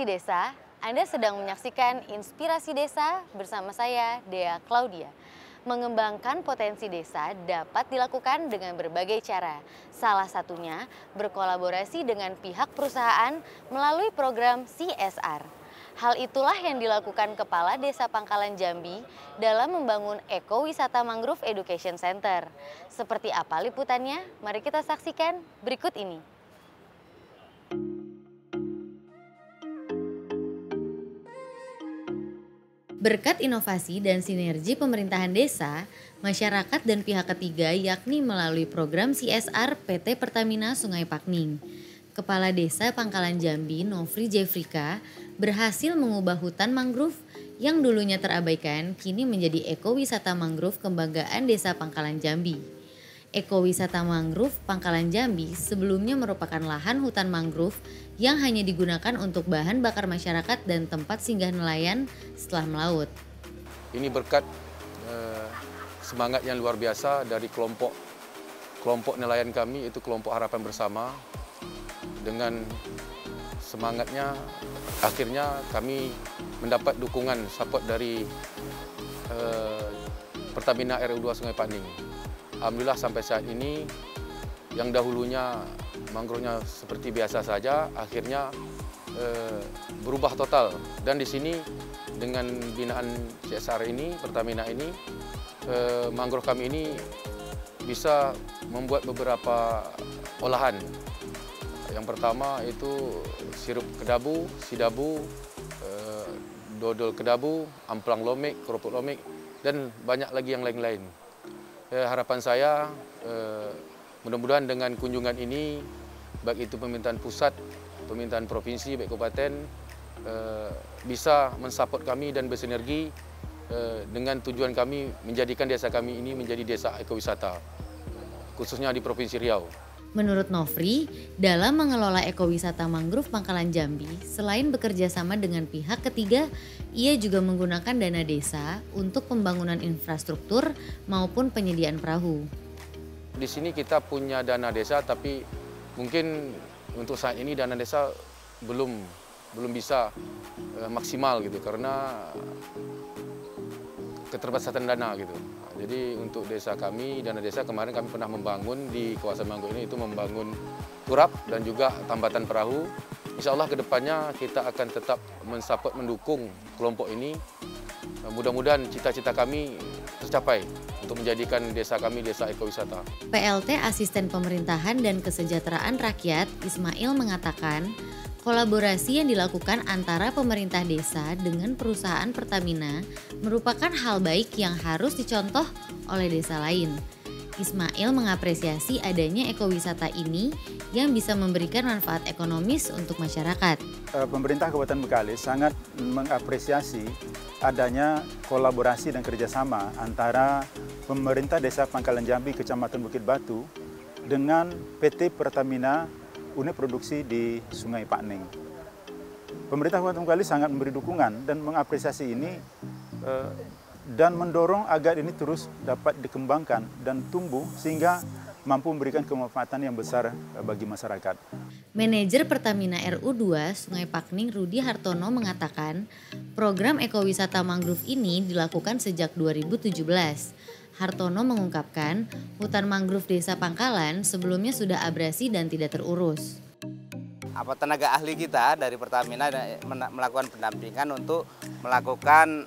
Inspirasi Desa, Anda sedang menyaksikan Inspirasi Desa bersama saya, Dea Claudia. Mengembangkan potensi desa dapat dilakukan dengan berbagai cara. Salah satunya berkolaborasi dengan pihak perusahaan melalui program CSR. Hal itulah yang dilakukan Kepala Desa Pangkalan Jambi dalam membangun Ekowisata Mangrove Education Center. Seperti apa liputannya? Mari kita saksikan berikut ini. Berkat inovasi dan sinergi pemerintahan desa, masyarakat dan pihak ketiga yakni melalui program CSR PT Pertamina Sungai Pakning. Kepala Desa Pangkalan Jambi, Nofri Jefrika, berhasil mengubah hutan mangrove yang dulunya terabaikan kini menjadi ekowisata mangrove kebanggaan Desa Pangkalan Jambi. Ekowisata mangrove Pangkalan Jambi sebelumnya merupakan lahan hutan mangrove yang hanya digunakan untuk bahan bakar masyarakat dan tempat singgah nelayan setelah melaut. Ini berkat semangat yang luar biasa dari kelompok nelayan kami, itu kelompok Harapan Bersama. Dengan semangatnya akhirnya kami mendapat dukungan support dari Pertamina RU2 Sungai Pakning. Alhamdulillah sampai saat ini yang dahulunya mangrove-nya seperti biasa saja, akhirnya berubah total. Dan di sini dengan binaan CSR ini, Pertamina ini, mangrove kami ini bisa membuat beberapa olahan. Yang pertama itu sirup kedabu, sidabu, dodol kedabu, amplang lomik, kerupuk lomik, dan banyak lagi yang lain-lain. Harapan saya mudah-mudahan dengan kunjungan ini, baik itu pemerintahan pusat, pemerintahan provinsi, baik kabupaten, bisa mensupport kami dan bersinergi dengan tujuan kami menjadikan desa kami ini menjadi desa ekowisata, khususnya di Provinsi Riau. Menurut Nofri, dalam mengelola ekowisata mangrove Pangkalan Jambi, selain bekerja sama dengan pihak ketiga, ia juga menggunakan dana desa untuk pembangunan infrastruktur maupun penyediaan perahu. Di sini kita punya dana desa, tapi mungkin untuk saat ini dana desa belum bisa maksimal gitu karena keterbatasan dana gitu. Jadi untuk desa kami, dana desa kemarin kami pernah membangun di kawasan mangrove ini, itu membangun turap dan juga tambatan perahu. Insya Allah kedepannya kita akan tetap mensupport, mendukung kelompok ini. Mudah-mudahan cita-cita kami tercapai untuk menjadikan desa kami desa ekowisata. PLT Asisten Pemerintahan dan Kesejahteraan Rakyat Ismail mengatakan, kolaborasi yang dilakukan antara pemerintah desa dengan perusahaan Pertamina merupakan hal baik yang harus dicontoh oleh desa lain. Ismail mengapresiasi adanya ekowisata ini yang bisa memberikan manfaat ekonomis untuk masyarakat. Pemerintah Kabupaten Bekalis sangat mengapresiasi adanya kolaborasi dan kerjasama antara pemerintah Desa Pangkalan Jambi, Kecamatan Bukit Batu, dengan PT Pertamina Unit Produksi di Sungai Pakning. Pemerintah Kabupaten Bekalis sangat memberi dukungan dan mengapresiasi ini dan mendorong agar ini terus dapat dikembangkan dan tumbuh sehingga mampu memberikan kemanfaatan yang besar bagi masyarakat. Manajer Pertamina RU2 Sungai Pakning Rudi Hartono mengatakan, program ekowisata mangrove ini dilakukan sejak 2017. Hartono mengungkapkan, hutan mangrove Desa Pangkalan sebelumnya sudah abrasi dan tidak terurus. Tenaga ahli kita dari Pertamina melakukan pendampingan untuk melakukan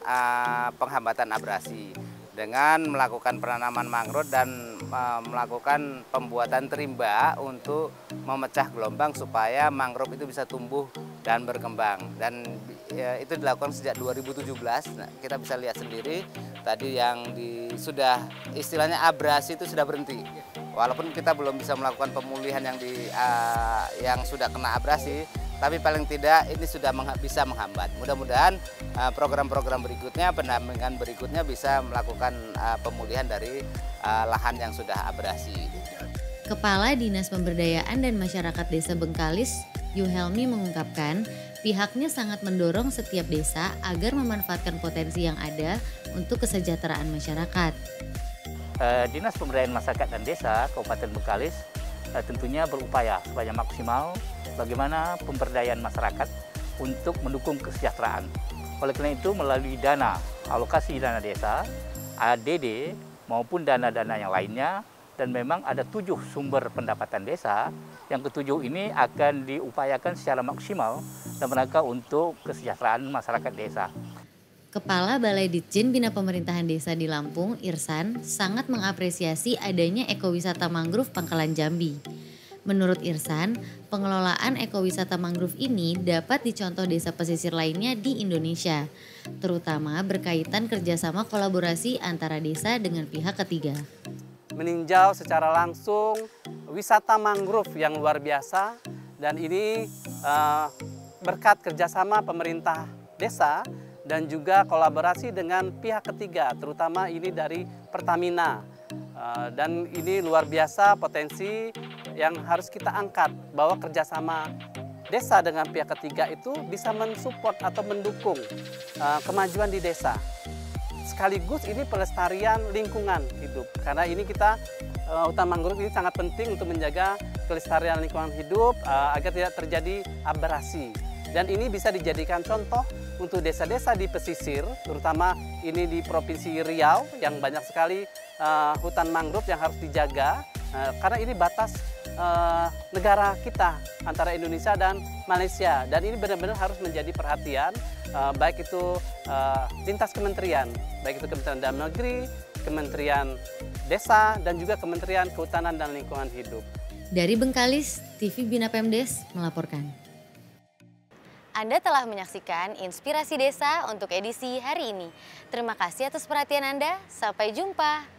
penghambatan abrasi dengan melakukan penanaman mangrove dan melakukan pembuatan terimba untuk memecah gelombang supaya mangrove itu bisa tumbuh dan berkembang. Dan itu dilakukan sejak 2017. Nah, kita bisa lihat sendiri tadi yang sudah istilahnya abrasi itu sudah berhenti. Walaupun kita belum bisa melakukan pemulihan yang sudah kena abrasi, tapi paling tidak ini sudah bisa menghambat. Mudah-mudahan program-program berikutnya, pendampingan berikutnya bisa melakukan pemulihan dari lahan yang sudah abrasi. Kepala Dinas Pemberdayaan dan Masyarakat Desa Bengkalis, Yuhelmi mengungkapkan, pihaknya sangat mendorong setiap desa agar memanfaatkan potensi yang ada untuk kesejahteraan masyarakat. Dinas Pemberdayaan Masyarakat dan Desa Kabupaten Bengkalis tentunya berupaya supaya maksimal bagaimana pemberdayaan masyarakat untuk mendukung kesejahteraan. Oleh karena itu melalui dana, alokasi dana desa, ADD maupun dana-dana yang lainnya, dan memang ada 7 sumber pendapatan desa. Yang ketujuh ini akan diupayakan secara maksimal dan mereka untuk kesejahteraan masyarakat desa. Kepala Balai Ditjen Bina Pemerintahan Desa di Lampung, Irsan, sangat mengapresiasi adanya ekowisata mangrove Pangkalan Jambi. Menurut Irsan, pengelolaan ekowisata mangrove ini dapat dicontoh desa pesisir lainnya di Indonesia, terutama berkaitan kerjasama kolaborasi antara desa dengan pihak ketiga. Meninjau secara langsung wisata mangrove yang luar biasa, dan ini berkat kerjasama pemerintah desa dan juga kolaborasi dengan pihak ketiga, terutama ini dari Pertamina. Dan ini luar biasa potensi yang harus kita angkat, bahwa kerjasama desa dengan pihak ketiga itu bisa mensupport atau mendukung kemajuan di desa. Sekaligus ini pelestarian lingkungan hidup, karena ini kita hutan mangrove ini sangat penting untuk menjaga kelestarian lingkungan hidup agar tidak terjadi abrasi. Dan ini bisa dijadikan contoh untuk desa-desa di pesisir, terutama ini di Provinsi Riau yang banyak sekali hutan mangrove yang harus dijaga, karena ini batas negara kita antara Indonesia dan Malaysia, dan ini benar-benar harus menjadi perhatian baik itu lintas kementerian, baik itu Kementerian Dalam Negeri, Kementerian Desa, dan juga Kementerian Kehutanan dan Lingkungan Hidup. Dari Bengkalis, TV Bina Pemdes melaporkan. Anda telah menyaksikan Inspirasi Desa untuk edisi hari ini. Terima kasih atas perhatian Anda. Sampai jumpa.